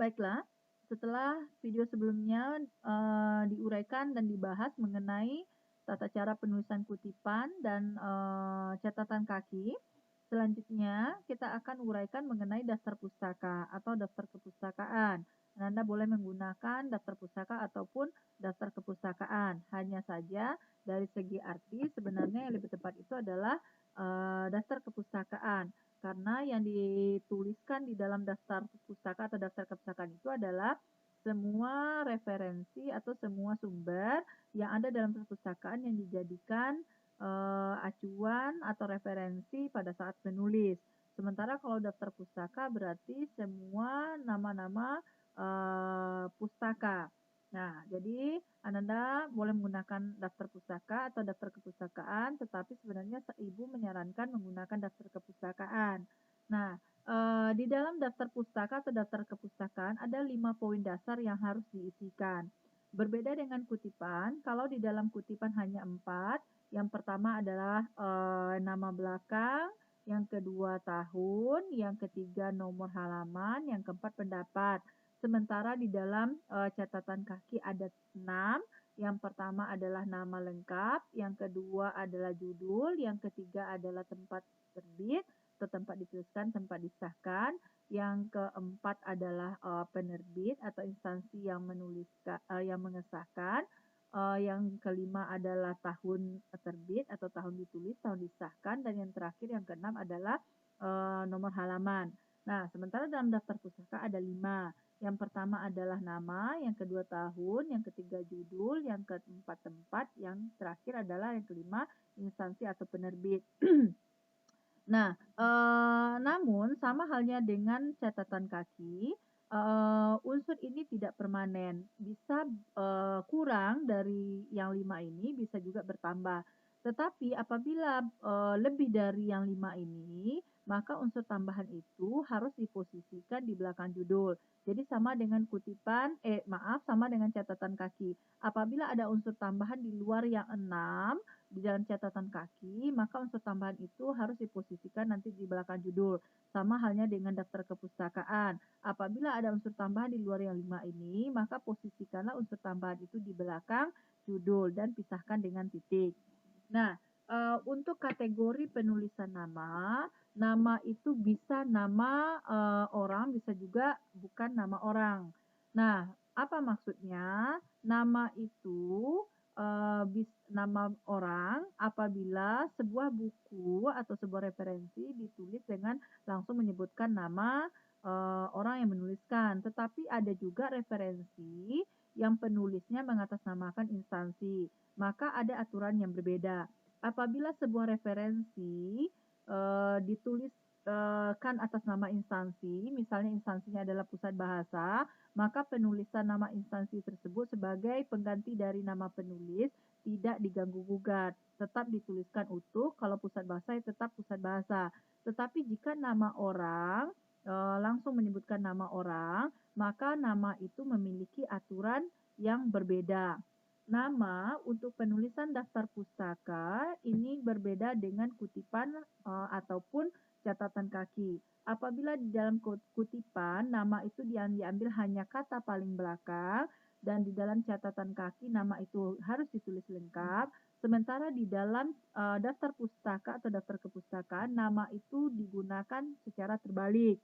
Baiklah, setelah video sebelumnya, diuraikan dan dibahas mengenai tata cara penulisan kutipan dan, catatan kaki, selanjutnya kita akan uraikan mengenai daftar pustaka atau daftar kepustakaan. Anda boleh menggunakan daftar pustaka ataupun daftar kepustakaan. Hanya saja dari segi arti sebenarnya yang lebih tepat itu adalah, daftar kepustakaan. Karena yang dituliskan di dalam daftar pustaka atau daftar kepustakaan itu adalah semua referensi atau semua sumber yang ada dalam perpustakaan yang dijadikan, acuan atau referensi pada saat menulis. Sementara kalau daftar pustaka berarti semua nama-nama, pustaka. Nah, jadi Ananda boleh menggunakan daftar pustaka atau daftar kepustakaan, tetapi sebenarnya Ibu menyarankan menggunakan daftar kepustakaan. Nah, di dalam daftar pustaka atau daftar kepustakaan ada 5 poin dasar yang harus diisikan. Berbeda dengan kutipan, kalau di dalam kutipan hanya 4, yang pertama adalah, nama belakang, yang kedua tahun, yang ketiga nomor halaman, yang keempat pendapat. Sementara di dalam, catatan kaki ada 6, yang pertama adalah nama lengkap, yang kedua adalah judul, yang ketiga adalah tempat terbit atau tempat dituliskan, tempat disahkan, yang keempat adalah, penerbit atau instansi yang yang mengesahkan, yang kelima adalah tahun terbit atau tahun ditulis, tahun disahkan, dan yang terakhir yang keenam adalah, nomor halaman. Nah, sementara dalam daftar pustaka ada 5. Yang pertama adalah nama, yang kedua tahun, yang ketiga judul, yang keempat tempat, yang terakhir adalah yang kelima instansi atau penerbit. Nah, namun sama halnya dengan catatan kaki, unsur ini tidak permanen, bisa, kurang dari yang 5 ini, bisa juga bertambah. Tetapi apabila, lebih dari yang 5 ini, maka unsur tambahan itu harus diposisikan di belakang judul. Jadi sama dengan sama dengan catatan kaki. Apabila ada unsur tambahan di luar yang 6 di dalam catatan kaki, maka unsur tambahan itu harus diposisikan nanti di belakang judul. Sama halnya dengan daftar kepustakaan. Apabila ada unsur tambahan di luar yang 5 ini, maka posisikanlah unsur tambahan itu di belakang judul dan pisahkan dengan titik. Nah, untuk kategori penulisan nama, nama itu bisa nama, orang, bisa juga bukan nama orang. Nah, apa maksudnya? Nama itu, nama orang apabila sebuah buku atau sebuah referensi ditulis dengan langsung menyebutkan nama, orang yang menuliskan. Tetapi ada juga referensi yang penulisnya mengatasnamakan instansi, maka ada aturan yang berbeda. Apabila sebuah referensi, ditulis kan atas nama instansi, misalnya instansinya adalah Pusat Bahasa, maka penulisan nama instansi tersebut sebagai pengganti dari nama penulis tidak diganggu-gugat, tetap dituliskan utuh, kalau Pusat Bahasa ya tetap Pusat Bahasa. Tetapi jika nama orang, langsung menyebutkan nama orang, maka nama itu memiliki aturan yang berbeda. Nama untuk penulisan daftar pustaka ini berbeda dengan kutipan, ataupun catatan kaki. Apabila di dalam kutipan nama itu diambil hanya kata paling belakang dan di dalam catatan kaki nama itu harus ditulis lengkap, sementara di dalam, daftar pustaka atau daftar kepustakaan nama itu digunakan secara terbalik.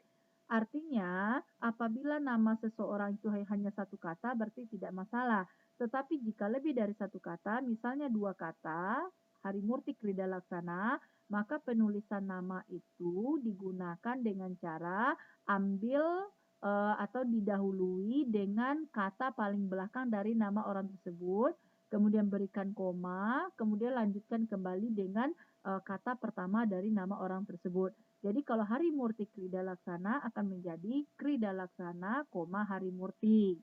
Artinya, apabila nama seseorang itu hanya satu kata berarti tidak masalah. Tetapi jika lebih dari satu kata, misalnya 2 kata, Harimurti Krida Laksana, maka penulisan nama itu digunakan dengan cara ambil, atau didahului dengan kata paling belakang dari nama orang tersebut, kemudian berikan koma, kemudian lanjutkan kembali dengan, kata pertama dari nama orang tersebut. Jadi kalau Harimurti Krida Laksana akan menjadi Krida Laksana, Harimurti.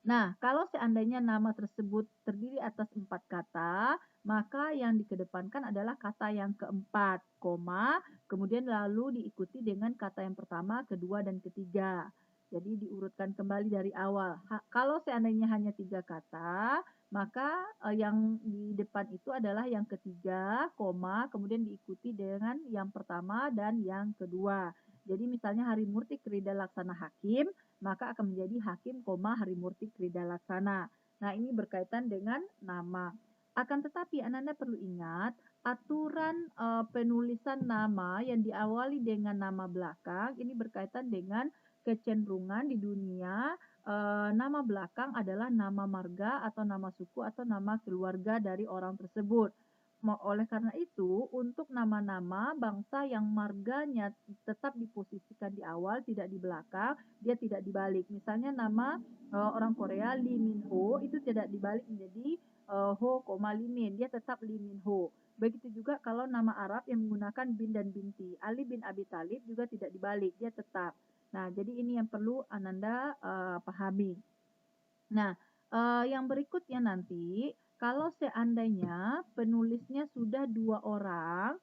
Nah, kalau seandainya nama tersebut terdiri atas 4 kata, maka yang dikedepankan adalah kata yang keempat, koma, kemudian lalu diikuti dengan kata yang pertama, kedua, dan ketiga. Jadi diurutkan kembali dari awal. Kalau seandainya hanya 3 kata, maka yang di depan itu adalah yang ketiga, koma, kemudian diikuti dengan yang pertama dan yang kedua. Jadi misalnya Harimurti Krida Laksana Hakim, maka akan menjadi Hakim, Harimurti Krida Laksana. Nah, ini berkaitan dengan nama. Akan tetapi Ananda perlu ingat, aturan penulisan nama yang diawali dengan nama belakang ini berkaitan dengan kecenderungan di dunia nama belakang adalah nama marga atau nama suku atau nama keluarga dari orang tersebut. Oleh karena itu, untuk nama-nama bangsa yang marganya tetap diposisikan di awal, tidak di belakang, dia tidak dibalik. Misalnya nama orang Korea Lee Min Ho itu tidak dibalik menjadi Ho, Lee Min, dia tetap Lee Min Ho. Begitu juga kalau nama Arab yang menggunakan bin dan binti. Ali bin Abi Thalib juga tidak dibalik, dia tetap. Nah, jadi ini yang perlu Ananda pahami. Nah, yang berikutnya nanti, kalau seandainya penulisnya sudah 2 orang,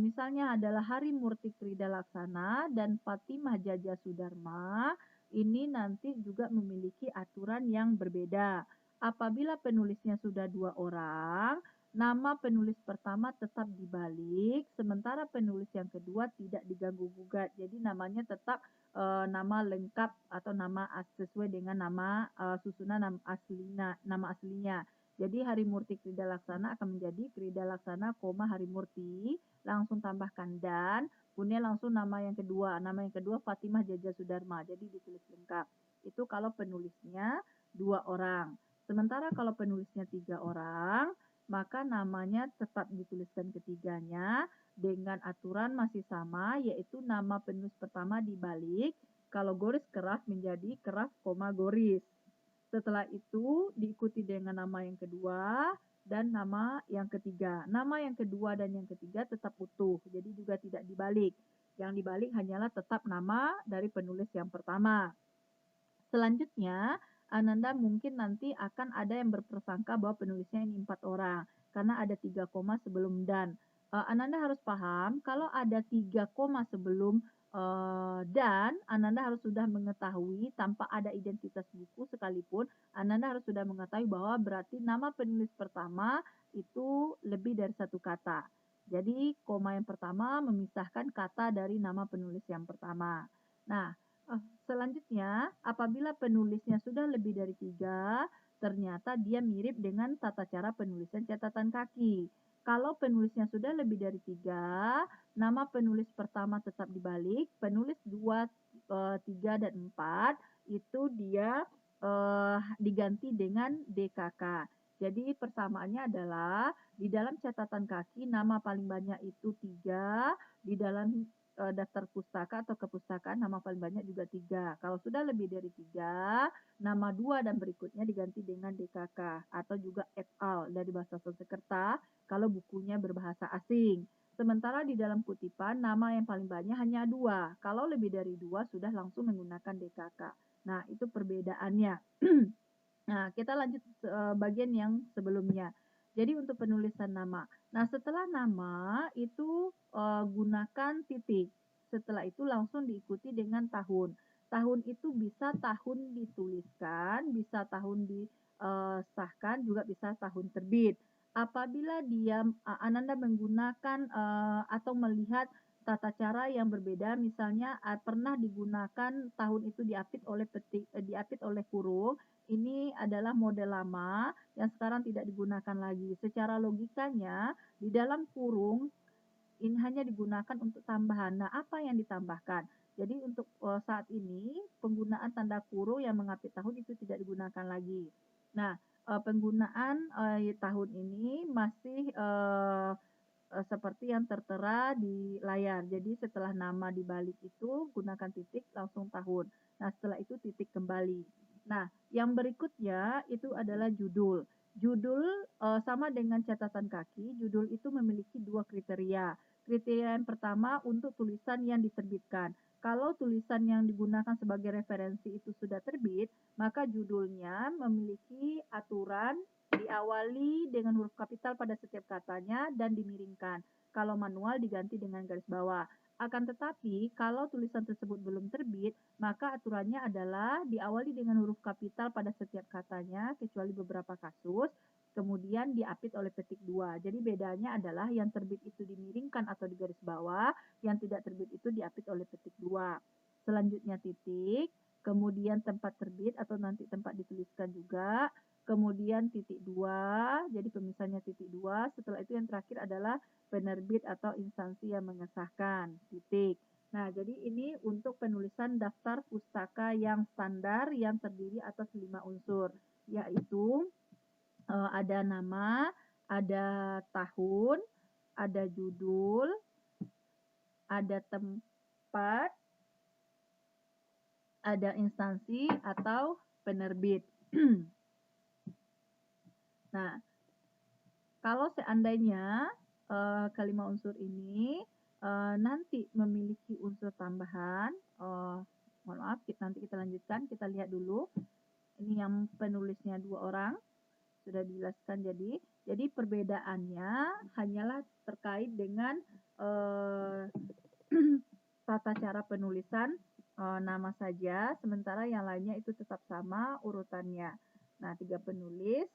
misalnya adalah Harimurti Krida Laksana dan Fatimah Jaja Sudarma, ini nanti juga memiliki aturan yang berbeda. Apabila penulisnya sudah 2 orang, nama penulis pertama tetap dibalik, sementara penulis yang kedua tidak diganggu-gugat. Jadi namanya tetap nama lengkap atau nama sesuai dengan nama susunan nama aslinya. Jadi Harimurti Krida Laksana akan menjadi Krida Laksana, Harimurti, langsung tambahkan dan, kemudian langsung nama yang kedua. Nama yang kedua Fatimah Jaja Sudarma, jadi ditulis lengkap. Itu kalau penulisnya 2 orang. Sementara kalau penulisnya 3 orang, maka namanya tetap dituliskan ketiganya, dengan aturan masih sama, yaitu nama penulis pertama dibalik, kalau goris keraf menjadi keraf, goris. Setelah itu diikuti dengan nama yang kedua dan nama yang ketiga. Nama yang kedua dan yang ketiga tetap utuh, jadi juga tidak dibalik. Yang dibalik hanyalah tetap nama dari penulis yang pertama. Selanjutnya, Ananda mungkin nanti akan ada yang berprasangka bahwa penulisnya ini 4 orang, karena ada 3 koma sebelum dan. Ananda harus paham, kalau ada 3 koma sebelum dan, Ananda harus sudah mengetahui tanpa ada identitas buku sekalipun, Ananda harus sudah mengetahui bahwa berarti nama penulis pertama itu lebih dari 1 kata. Jadi, koma yang pertama memisahkan kata dari nama penulis yang pertama. Nah, selanjutnya, apabila penulisnya sudah lebih dari 3, ternyata dia mirip dengan tata cara penulisan catatan kaki. Kalau penulisnya sudah lebih dari 3, nama penulis pertama tetap dibalik, penulis 2, 3, dan 4 itu dia diganti dengan DKK. Jadi persamaannya adalah di dalam catatan kaki nama paling banyak itu 3, di dalam daftar pustaka atau kepustakaan nama paling banyak juga 3. Kalau sudah lebih dari 3, nama 2 dan berikutnya diganti dengan DKK atau juga et al dari bahasa Sanskerta kalau bukunya berbahasa asing. Sementara di dalam kutipan nama yang paling banyak hanya 2. Kalau lebih dari 2 sudah langsung menggunakan DKK. Nah, itu perbedaannya. Nah, kita lanjut bagian yang sebelumnya. Jadi untuk penulisan nama. Nah, setelah nama itu gunakan titik. Setelah itu langsung diikuti dengan tahun. Tahun itu bisa tahun dituliskan, bisa tahun disahkan, juga bisa tahun terbit. Apabila dia Ananda menggunakan atau melihat tata cara yang berbeda, misalnya pernah digunakan tahun itu diapit oleh kurung, ini adalah model lama yang sekarang tidak digunakan lagi. Secara logikanya, di dalam kurung ini hanya digunakan untuk tambahan. Nah, apa yang ditambahkan? Jadi untuk saat ini penggunaan tanda kurung yang mengapit tahun itu tidak digunakan lagi. Nah, penggunaan tahun ini masih seperti yang tertera di layar. Jadi setelah nama dibalik itu gunakan titik langsung tahun. Nah, setelah itu titik kembali. Nah, yang berikutnya itu adalah judul. Judul sama dengan catatan kaki, judul itu memiliki 2 kriteria. Kriteria yang pertama untuk tulisan yang diterbitkan. Kalau tulisan yang digunakan sebagai referensi itu sudah terbit, maka judulnya memiliki aturan diawali dengan huruf kapital pada setiap katanya dan dimiringkan. Kalau manual diganti dengan garis bawah. Akan tetapi, kalau tulisan tersebut belum terbit, maka aturannya adalah diawali dengan huruf kapital pada setiap katanya, kecuali beberapa kasus, kemudian diapit oleh petik 2. Jadi bedanya adalah yang terbit itu dimiringkan atau di garis bawah, yang tidak terbit itu diapit oleh petik 2. Selanjutnya titik, kemudian tempat terbit atau nanti tempat dituliskan juga, kemudian titik 2, jadi pemisahnya titik 2, setelah itu yang terakhir adalah penerbit atau instansi yang mengesahkan, titik. Nah, jadi ini untuk penulisan daftar pustaka yang standar yang terdiri atas 5 unsur, yaitu ada nama, ada tahun, ada judul, ada tempat, ada instansi atau penerbit. Nah, kalau seandainya kelima unsur ini nanti memiliki unsur tambahan, mohon maaf, nanti kita lanjutkan, kita lihat dulu. Ini yang penulisnya 2 orang, sudah dijelaskan jadi perbedaannya hanyalah terkait dengan tata cara penulisan nama saja, sementara yang lainnya itu tetap sama urutannya. Nah, 3 penulis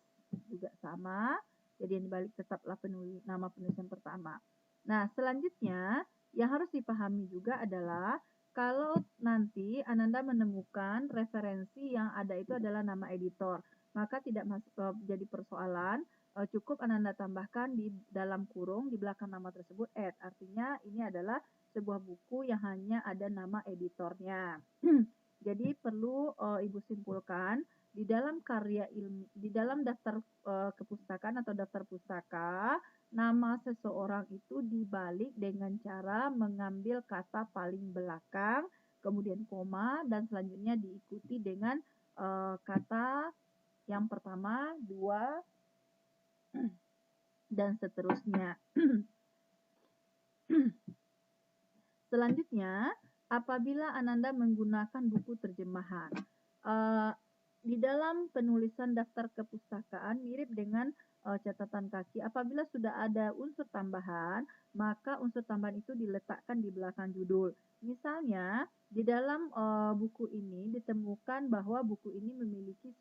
juga sama, jadi yang dibalik tetaplah nama penulis yang pertama. Nah, selanjutnya yang harus dipahami juga adalah kalau nanti Ananda menemukan referensi yang ada itu adalah nama editor, maka tidak masuk jadi persoalan, cukup Ananda tambahkan di dalam kurung di belakang nama tersebut @ artinya ini adalah sebuah buku yang hanya ada nama editornya. Jadi perlu Ibu simpulkan di dalam di dalam daftar kepustakaan atau daftar pustaka, nama seseorang itu dibalik dengan cara mengambil kata paling belakang, kemudian koma, dan selanjutnya diikuti dengan kata yang pertama, 2, dan seterusnya. Selanjutnya, apabila Ananda menggunakan buku terjemahan, di dalam penulisan daftar kepustakaan mirip dengan catatan kaki. Apabila sudah ada unsur tambahan, maka unsur tambahan itu diletakkan di belakang judul. Misalnya, di dalam buku ini ditemukan bahwa buku ini memiliki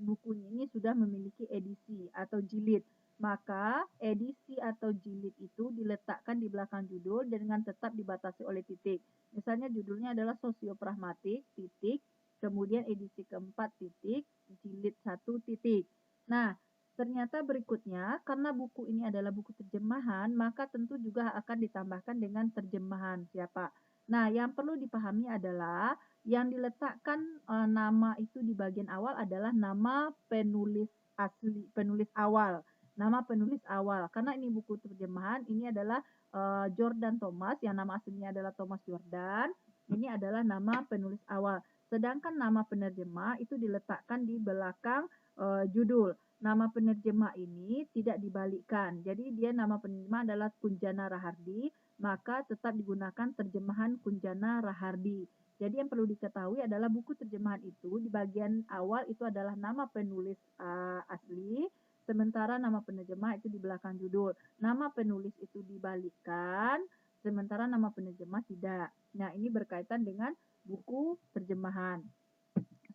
bukunya ini sudah memiliki edisi atau jilid. Maka edisi atau jilid itu diletakkan di belakang judul dengan tetap dibatasi oleh titik. Misalnya judulnya adalah Sosiopragmatik, titik, kemudian edisi keempat, titik, jilid 1, titik. Nah, ternyata berikutnya, karena buku ini adalah buku terjemahan, maka tentu juga akan ditambahkan dengan terjemahan siapa. Nah, yang perlu dipahami adalah yang diletakkan nama itu di bagian awal adalah nama penulis asli, penulis awal. Nama penulis awal, karena ini buku terjemahan, ini adalah Jordan Thomas, yang nama aslinya adalah Thomas Jordan, ini adalah nama penulis awal. Sedangkan nama penerjemah itu diletakkan di belakang judul. Nama penerjemah ini tidak dibalikkan, jadi dia nama penerjemah adalah Kunjana Rahardi, maka tetap digunakan terjemahan Kunjana Rahardi. Jadi yang perlu diketahui adalah buku terjemahan itu di bagian awal itu adalah nama penulis asli, sementara nama penerjemah itu di belakang judul. Nama penulis itu dibalikkan, sementara nama penerjemah tidak. Nah, ini berkaitan dengan buku terjemahan.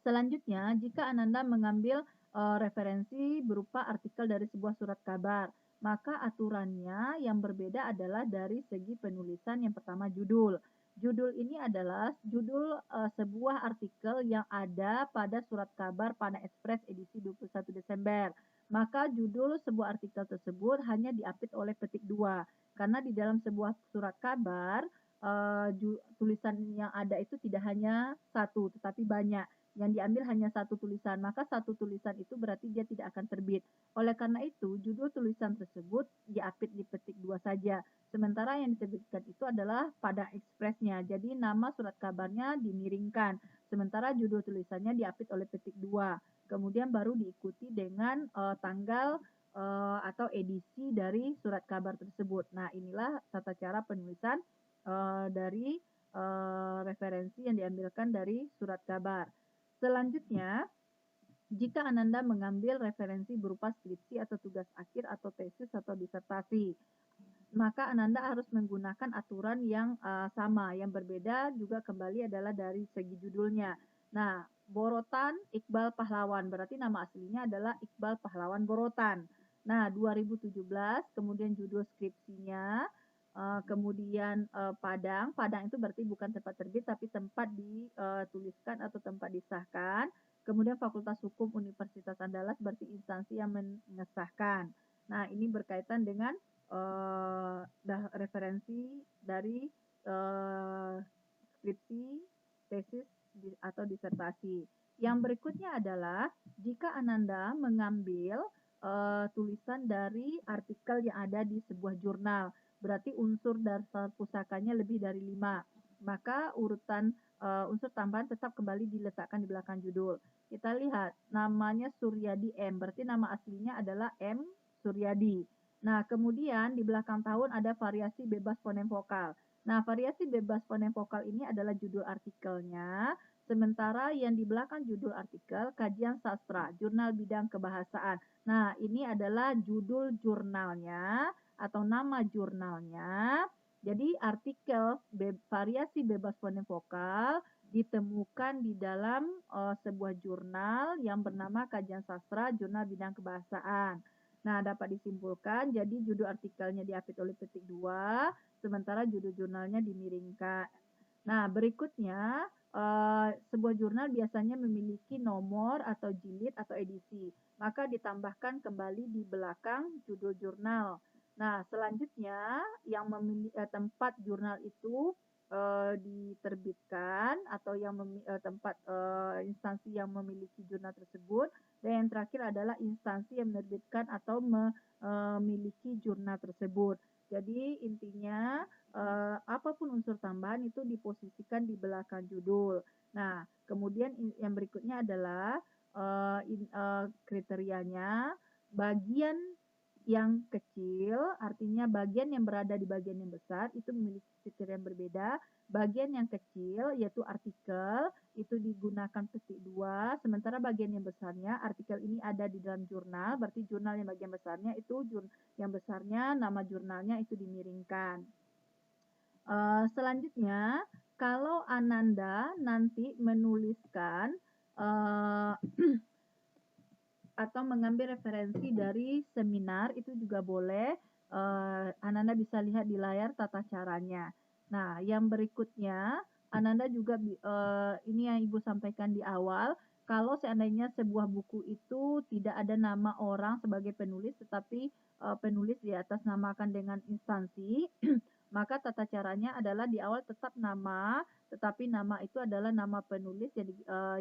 Selanjutnya, jika Ananda mengambil referensi berupa artikel dari sebuah surat kabar, maka aturannya yang berbeda adalah dari segi penulisan. Yang pertama, judul. Judul ini adalah judul sebuah artikel yang ada pada surat kabar Pana Express edisi 21 Desember. Maka judul sebuah artikel tersebut hanya diapit oleh petik 2. Karena di dalam sebuah surat kabar, tulisan yang ada itu tidak hanya satu, tetapi banyak. Yang diambil hanya satu tulisan, maka satu tulisan itu berarti dia tidak akan terbit. Oleh karena itu, judul tulisan tersebut diapit di petik 2 saja. Sementara yang diterbitkan itu adalah pada ekspresnya. Jadi nama surat kabarnya dimiringkan. Sementara judul tulisannya diapit oleh petik 2. Kemudian baru diikuti dengan tanggal atau edisi dari surat kabar tersebut. Nah, inilah tata cara penulisan dari referensi yang diambilkan dari surat kabar. Selanjutnya, jika Ananda mengambil referensi berupa skripsi atau tugas akhir atau tesis atau disertasi, maka Ananda harus menggunakan aturan yang sama. Yang berbeda juga kembali adalah dari segi judulnya. Nah, Borotan Iqbal Pahlawan, berarti nama aslinya adalah Iqbal Pahlawan Borotan. Nah, 2017 kemudian judul skripsinya, kemudian, Padang. Padang itu berarti bukan tempat terbit tapi tempat dituliskan atau tempat disahkan. Kemudian Fakultas Hukum Universitas Andalas berarti instansi yang mengesahkan. Nah, ini berkaitan dengan, referensi dari, skripsi, tesis, atau disertasi. Yang berikutnya adalah jika Ananda mengambil tulisan dari artikel yang ada di sebuah jurnal, berarti unsur dasar pusakanya lebih dari 5. Maka urutan unsur tambahan tetap kembali diletakkan di belakang judul. Kita lihat namanya Suryadi M, berarti nama aslinya adalah M Suryadi. Nah, kemudian di belakang tahun ada variasi bebas fonem vokal. Nah, variasi bebas fonem vokal ini adalah judul artikelnya, sementara yang di belakang judul artikel kajian sastra, jurnal bidang kebahasaan. Nah, ini adalah judul jurnalnya atau nama jurnalnya. Jadi artikel variasi bebas fonem vokal ditemukan di dalam sebuah jurnal yang bernama Kajian Sastra Jurnal Bidang Kebahasaan. Nah, dapat disimpulkan jadi judul artikelnya diapit oleh petik 2, sementara judul jurnalnya dimiringkan. Nah, berikutnya sebuah jurnal biasanya memiliki nomor atau jilid atau edisi, maka ditambahkan kembali di belakang judul jurnal. Nah, selanjutnya yang tempat jurnal itu diterbitkan atau yang tempat instansi yang memiliki jurnal tersebut, dan yang terakhir adalah instansi yang menerbitkan atau memiliki jurnal tersebut. Jadi intinya apapun unsur tambahan itu diposisikan di belakang judul. Nah, kemudian yang berikutnya adalah kriterianya bagian yang kecil, artinya bagian yang berada di bagian yang besar itu memiliki kriteria yang berbeda. Bagian yang kecil yaitu artikel itu digunakan petik 2, sementara bagian yang besarnya artikel ini ada di dalam jurnal, berarti jurnal yang bagian besarnya itu yang besarnya nama jurnalnya itu dimiringkan. Selanjutnya, kalau Ananda nanti menuliskan atau mengambil referensi dari seminar itu juga boleh. Ananda bisa lihat di layar tata caranya. Nah, yang berikutnya, Ananda juga ini yang Ibu sampaikan di awal, kalau seandainya sebuah buku itu tidak ada nama orang sebagai penulis, tetapi penulis di atas namakan dengan instansi, maka tata caranya adalah di awal tetap nama, tetapi nama itu adalah nama penulis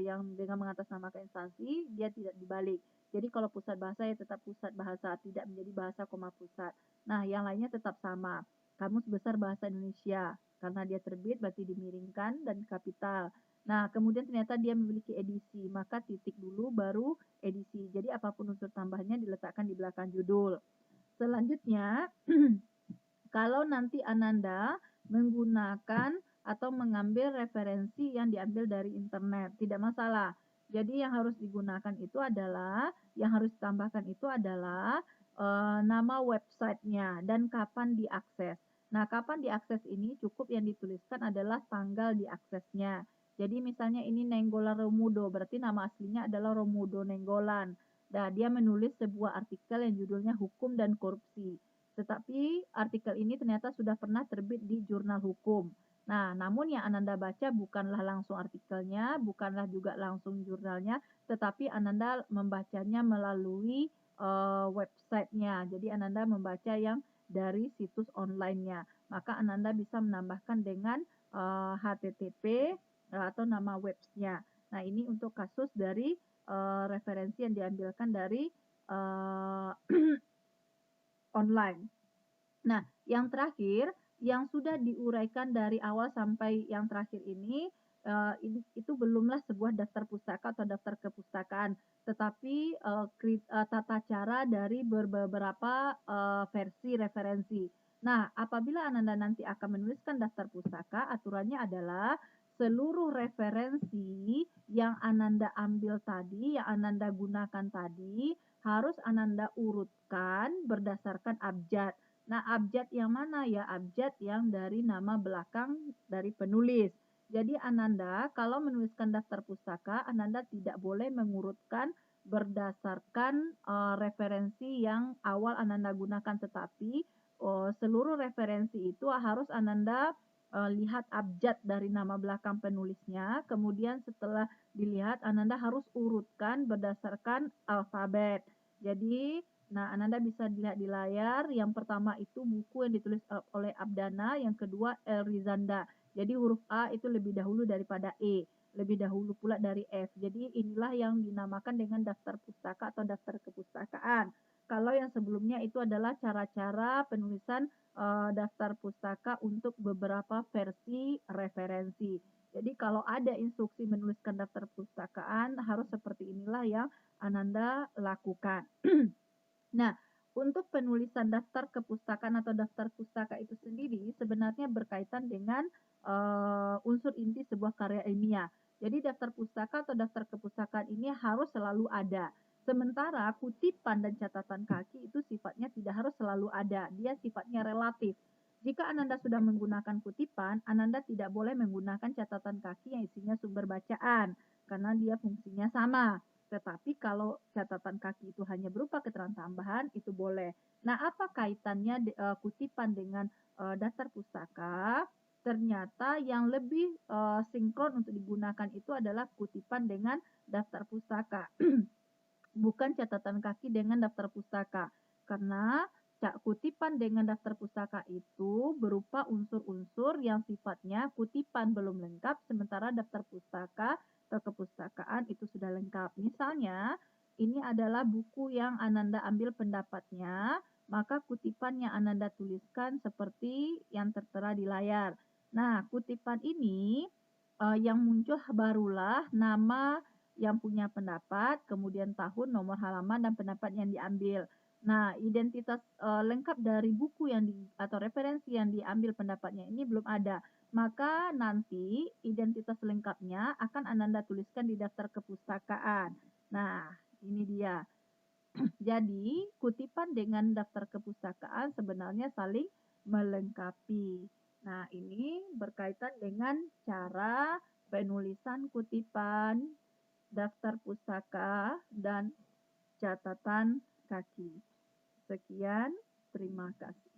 yang dengan mengatasnamakan instansi, dia tidak dibalik. Jadi kalau pusat bahasa ya tetap pusat bahasa, tidak menjadi bahasa koma pusat. Nah, yang lainnya tetap sama. Kamus Besar Bahasa Indonesia, karena dia terbit berarti dimiringkan dan kapital. Nah, kemudian ternyata dia memiliki edisi, maka titik dulu baru edisi. Jadi apapun unsur tambahnya diletakkan di belakang judul. Selanjutnya, kalau nanti Ananda menggunakan atau mengambil referensi yang diambil dari internet, tidak masalah. Jadi yang harus digunakan itu adalah, yang harus ditambahkan itu adalah nama websitenya dan kapan diakses. Nah, kapan diakses ini cukup yang dituliskan adalah tanggal diaksesnya. Jadi misalnya ini Nenggolan Romudo, berarti nama aslinya adalah Romudo Nenggolan. Nah, dia menulis sebuah artikel yang judulnya Hukum dan Korupsi. Tetapi artikel ini ternyata sudah pernah terbit di jurnal hukum. Nah, namun yang Ananda baca bukanlah langsung artikelnya, bukanlah juga langsung jurnalnya, tetapi Ananda membacanya melalui websitenya. Jadi Ananda membaca yang dari situs online-nya. Maka Ananda bisa menambahkan dengan HTTP atau nama websnya. Nah, ini untuk kasus dari referensi yang diambilkan dari online. Nah, yang terakhir, yang sudah diuraikan dari awal sampai yang terakhir ini itu belumlah sebuah daftar pustaka atau daftar kepustakaan, tetapi tata cara dari beberapa versi referensi. Nah, apabila Ananda nanti akan menuliskan daftar pustaka, aturannya adalah seluruh referensi yang Ananda ambil tadi, yang Ananda gunakan tadi, harus Ananda urutkan berdasarkan abjad. Nah, abjad yang mana ya? Abjad yang dari nama belakang dari penulis. Jadi Ananda kalau menuliskan daftar pustaka, Ananda tidak boleh mengurutkan berdasarkan, referensi yang awal Ananda gunakan, tetapi, seluruh referensi itu harus Ananda, lihat abjad dari nama belakang penulisnya, kemudian setelah dilihat Ananda harus urutkan berdasarkan alfabet. Jadi, nah Ananda bisa dilihat di layar, yang pertama itu buku yang ditulis, oleh Abdana, yang kedua Elrizanda. Jadi huruf A itu lebih dahulu daripada E, lebih dahulu pula dari F. Jadi inilah yang dinamakan dengan daftar pustaka atau daftar kepustakaan. Kalau yang sebelumnya itu adalah cara-cara penulisan daftar pustaka untuk beberapa versi referensi. Jadi kalau ada instruksi menuliskan daftar pustakaan harus seperti inilah yang Ananda lakukan. Nah, untuk penulisan daftar kepustakaan atau daftar pustaka itu sendiri sebenarnya berkaitan dengan unsur inti sebuah karya ilmiah. Jadi daftar pustaka atau daftar kepustakaan ini harus selalu ada. Sementara kutipan dan catatan kaki itu sifatnya tidak harus selalu ada, dia sifatnya relatif. Jika Ananda sudah menggunakan kutipan, Ananda tidak boleh menggunakan catatan kaki yang isinya sumber bacaan, karena dia fungsinya sama. Tetapi kalau catatan kaki itu hanya berupa keterangan tambahan, itu boleh. Nah, apa kaitannya kutipan dengan daftar pustaka? Ternyata yang lebih sinkron untuk digunakan itu adalah kutipan dengan daftar pustaka, bukan catatan kaki dengan daftar pustaka. Karena kutipan dengan daftar pustaka itu berupa unsur-unsur yang sifatnya kutipan belum lengkap, sementara daftar pustaka atau kepustakaan itu sudah lengkap. Misalnya, ini adalah buku yang Ananda ambil pendapatnya, maka kutipan yang Ananda tuliskan seperti yang tertera di layar. Nah, kutipan ini yang muncul barulah nama yang punya pendapat, kemudian tahun, nomor halaman, dan pendapat yang diambil. Nah, identitas lengkap dari buku yang atau referensi yang diambil pendapatnya ini belum ada. Maka nanti identitas lengkapnya akan Ananda tuliskan di daftar kepustakaan. Nah, ini dia. Jadi, kutipan dengan daftar kepustakaan sebenarnya saling melengkapi. Nah, ini berkaitan dengan cara penulisan kutipan, daftar pustaka, dan catatan kaki. Sekian, terima kasih.